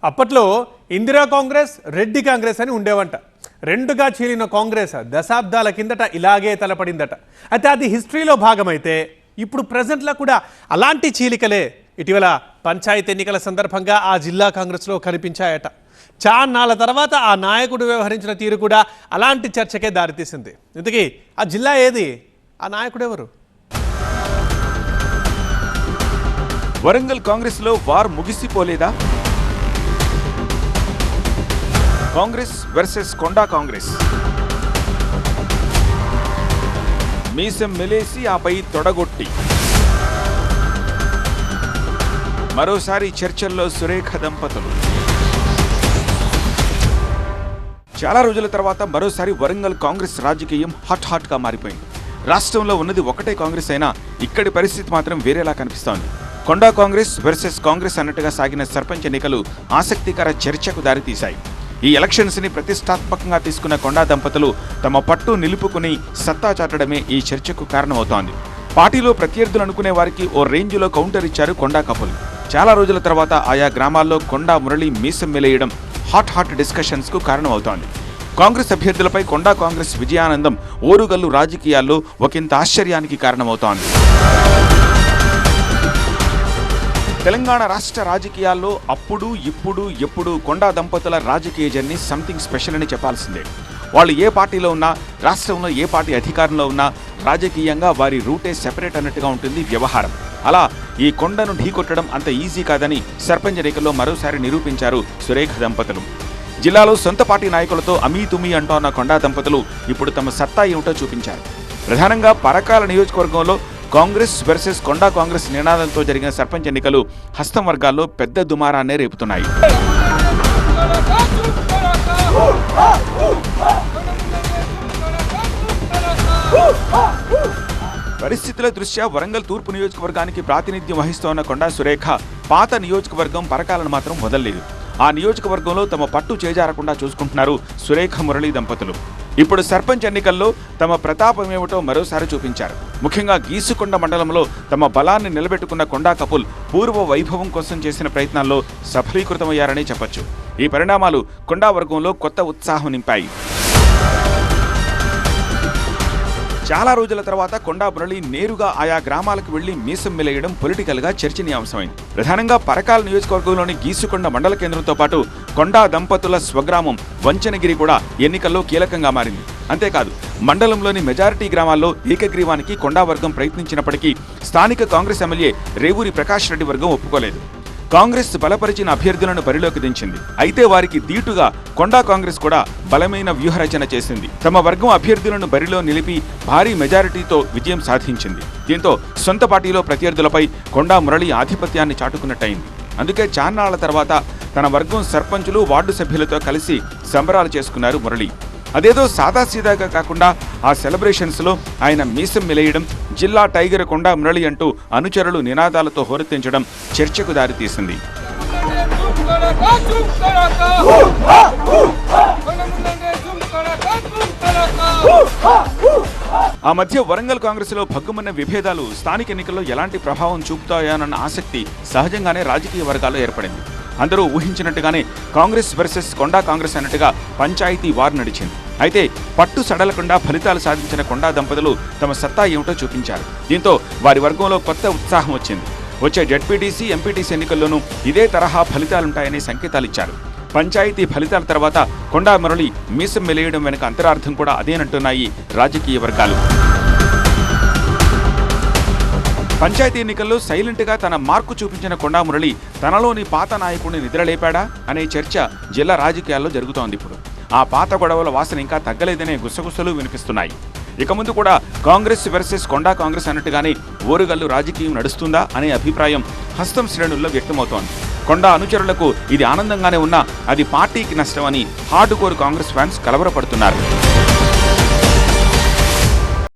అప్పట్లో ఇందిరా కాంగ్రెస్, రెడ్డి కాంగ్రెస్ అని ఉండేవంట. రెండుగా చీలిన కాంగ్రెస్ దశాబ్దాల కిందట ఇలాగే తలపడిందట. అయితే అది హిస్టరీలో భాగమైతే ఇప్పుడు ప్రెజెంట్లో కూడా అలాంటి చీలికలే ఇటీవల పంచాయతీ ఎన్నికల సందర్భంగా ఆ జిల్లా కాంగ్రెస్లో కనిపించాయట. చాన్నాళ్ళ తర్వాత ఆ నాయకుడు వ్యవహరించిన తీరు కూడా అలాంటి చర్చకే దారితీసింది. ఇంతకీ ఆ జిల్లా ఏది, ఆ నాయకుడు ఎవరు? వరంగల్ కాంగ్రెస్లో వార్ ముగిసిపోలేదా? కాంగ్రెస్ వర్సెస్ కొండా కాంగ్రెస్. మీసం మెలేసి ఆపై తొడగొట్టి మరోసారి చర్చల్లో సురేఖ దంపతులు. చాలా రోజుల తర్వాత మరోసారి వరంగల్ కాంగ్రెస్ రాజకీయం హాట్ గా మారిపోయింది. రాష్ట్రంలో ఉన్నది ఒకటే కాంగ్రెస్ అయినా ఇక్కడి పరిస్థితి మాత్రం వేరేలా కనిపిస్తోంది. కొండా కాంగ్రెస్ వర్సెస్ కాంగ్రెస్ అన్నట్టుగా సాగిన సర్పంచ్ ఎన్నికలు ఆసక్తికర చర్చకు దారితీశాయి. ఈ ఎలక్షన్స్ ని ప్రతిష్టాత్మకంగా తీసుకున్న కొండా దంపతులు తమ పట్టు నిలుపుకుని సత్తా చాటడమే ఈ చర్చకు కారణమవుతోంది. పార్టీలో ప్రత్యర్థులు అనుకునే వారికి ఓ రేంజ్లో కౌంటర్ ఇచ్చారు కొండా కపుల్. చాలా రోజుల తర్వాత ఆయా గ్రామాల్లో కొండా మురళి మీసం మెలేయడం హాట్ డిస్కషన్స్ కు కారణమవుతోంది. కాంగ్రెస్ అభ్యర్థులపై కొండా కాంగ్రెస్ విజయానందం ఓరుగల్లు రాజకీయాల్లో ఒకంత ఆశ్చర్యానికి కారణమవుతోంది. తెలంగాణ రాష్ట్ర రాజకీయాల్లో అప్పుడు ఇప్పుడు ఎప్పుడు కొండా దంపతుల రాజకీయ జర్నీ సంథింగ్ స్పెషల్ అని చెప్పాల్సిందే. వాళ్ళు ఏ పార్టీలో ఉన్నా, రాష్ట్రంలో ఏ పార్టీ అధికారంలో ఉన్నా రాజకీయంగా వారి రూటే సెపరేట్ అన్నట్టుగా ఉంటుంది వ్యవహారం. అలా ఈ కొండను ఢీకొట్టడం అంత ఈజీ కాదని సర్పంచ్ ఎన్నికల్లో మరోసారి నిరూపించారు సురేఖ దంపతులు. జిల్లాలో సొంత పార్టీ నాయకులతో అమీతుమీ అంటోన్న కొండా దంపతులు ఇప్పుడు తమ సత్తా ఏమిటో చూపించారు. ప్రధానంగా పరకాల నియోజకవర్గంలో కాంగ్రెస్ వర్సెస్ కొండా కాంగ్రెస్ నినాదంతో జరిగిన సర్పంచ్ ఎన్నికలు హస్తం వర్గాల్లో పెద్ద దుమారాన్నే రేపుతున్నాయి. పరిస్థితుల దృష్ట్యా వరంగల్ తూర్పు నియోజకవర్గానికి ప్రాతినిధ్యం వహిస్తోన్న కొండా సురేఖ పాత నియోజకవర్గం పరకాలను మాత్రం వదలలేదు. ఆ నియోజకవర్గంలో తమ పట్టు చేజారకుండా చూసుకుంటున్నారు సురేఖ మురళి దంపతులు. ఇప్పుడు సర్పంచ్ ఎన్నికల్లో తమ ప్రతాపమేమిటో మరోసారి చూపించారు. ముఖ్యంగా గీసుకొండ మండలంలో తమ బలాన్ని నిలబెట్టుకున్న కొండా కపుల్ పూర్వ వైభవం కోసం చేసిన ప్రయత్నాల్లో సఫలీకృతమయ్యారని చెప్పొచ్చు. ఈ పరిణామాలు కొండా వర్గంలో కొత్త ఉత్సాహం నింపాయి. చాలా రోజుల తర్వాత కొండా మురళి నేరుగా ఆయా గ్రామాలకు వెళ్లి మీసం మెలేయడం పొలిటికల్ గా చర్చనీయాంశమైంది. ప్రధానంగా పరకాల నియోజకవర్గంలోని గీసుకొండ మండల కేంద్రంతో పాటు కొండా దంపతుల స్వగ్రామం వంచనగిరి కూడా ఎన్నికల్లో కీలకంగా మారింది. అంతేకాదు, మండలంలోని మెజారిటీ గ్రామాల్లో ఏకగ్రీవానికి కొండా వర్గం ప్రయత్నించినప్పటికీ స్థానిక కాంగ్రెస్ ఎమ్మెల్యే రేవూరి ప్రకాష్ రెడ్డి వర్గం ఒప్పుకోలేదు. కాంగ్రెస్ బలపరిచిన అభ్యర్థులను బరిలోకి దించింది. అయితే వారికి దీటుగా కొండా కాంగ్రెస్ కూడా బలమైన వ్యూహరచన చేసింది. తమ వర్గం అభ్యర్థులను బరిలో నిలిపి భారీ మెజారిటీతో విజయం సాధించింది. దీంతో సొంత పార్టీలో ప్రత్యర్థులపై కొండా మురళి ఆధిపత్యాన్ని చాటుకున్నట్టయింది. అందుకే చాన్నాళ్ల తర్వాత తన వర్గం సర్పంచులు, వార్డు సభ్యులతో కలిసి సంబరాలు చేసుకున్నారు మురళి. అదేదో సాదాసీదాగా కాకుండా ఆ సెలబ్రేషన్స్లో ఆయన మీసం మెలేయడం, జిల్లా టైగర్ కొండా మురళి అంటూ అనుచరులు నినాదాలతో హోరెత్తించడం చర్చకు దారితీసింది. ఆ మధ్య వరంగల్ కాంగ్రెస్లో భగ్గుమన్న విభేదాలు స్థానిక ఎన్నికల్లో ఎలాంటి ప్రభావం చూపుతాయోనన్న ఆసక్తి సహజంగానే రాజకీయ వర్గాల్లో ఏర్పడింది. అందరూ ఊహించినట్టుగానే కాంగ్రెస్ వర్సెస్ కొండా కాంగ్రెస్ అన్నట్టుగా పంచాయతీ వార్ నడిచింది. అయితే పట్టు సడలకుండా ఫలితాలు సాధించిన కొండా దంపతులు తమ సత్తా ఏమిటో చూపించారు. దీంతో వారి వర్గంలో కొత్త ఉత్సాహం వచ్చింది. వచ్చే జడ్పీటీసీ, ఎంపీటీసీ ఎన్నికల్లోనూ ఇదే తరహా ఫలితాలుంటాయనే సంకేతాలిచ్చారు. పంచాయతీ ఫలితాల తర్వాత కొండా మురళి మీసం మెలేయడం వెనుక అంతరార్థం కూడా అదేనంటున్నాయి రాజకీయ వర్గాలు. పంచాయతీ ఎన్నికల్లో సైలెంట్గా తన మార్కు చూపించిన కొండా మురళి తనలోని పాత నాయకుడిని నిద్రలేపాడా అనే చర్చ జిల్లా రాజకీయాల్లో జరుగుతోంది. ఇప్పుడు ఆ పాత గొడవల వాసన ఇంకా తగ్గలేదనే గుసగుసలు వినిపిస్తున్నాయి. ఇక ముందు కూడా కాంగ్రెస్ వర్సెస్ కొండా కాంగ్రెస్ అన్నట్టుగానే ఓరుగల్లు రాజకీయం నడుస్తుందా అనే అభిప్రాయం హస్తం శ్రేణుల్లో వ్యక్తమవుతోంది. కొండా అనుచరులకు ఇది ఆనందంగానే ఉన్నా అది పార్టీకి నష్టమని హార్డ్ కోర్ కాంగ్రెస్ ఫ్యాన్స్ కలవరపడుతున్నారు.